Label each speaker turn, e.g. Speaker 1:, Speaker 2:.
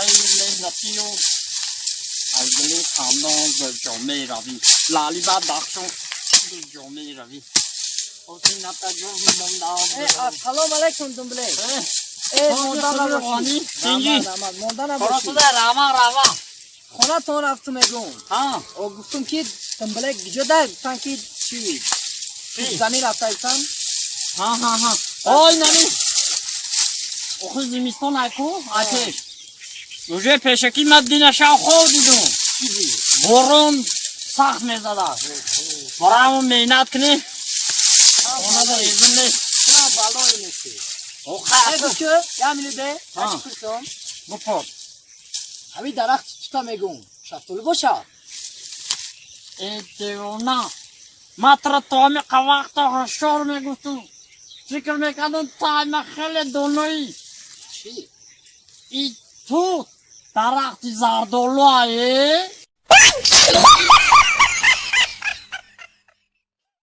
Speaker 1: les nations. Algeli Khamon de Jomé Ravi. La Liba d'Action de Jomé Ravi. Aussi Natajo Vimanda.
Speaker 2: Salam alaikum Dumble.
Speaker 1: Mondana Rohani. Sinji.
Speaker 2: Mondana
Speaker 1: Korasuda Rama.
Speaker 2: خونتون رفتم میگم و گفتم که دنباله گجوده تانکی چی زمین رفته ایستم
Speaker 1: آی نمی اخوی زمستان اکو آتش روژه پیشکی مدینه شاو خود دیدم بارون سخت میزده برامون مینت کنی اونا در ایزون نیست
Speaker 2: چرا بالایی نیستی
Speaker 1: اوخه
Speaker 2: که یا میلیده هشت پرسون
Speaker 1: بپرد
Speaker 2: همی درخت چطا میگم شفتول باشه
Speaker 1: ایدیونا ماتر تومی قواقتا هشور میگفتم فکر میکردم تایم خیلی دونوی
Speaker 2: چی؟
Speaker 1: ای تو درخت زردالو هایی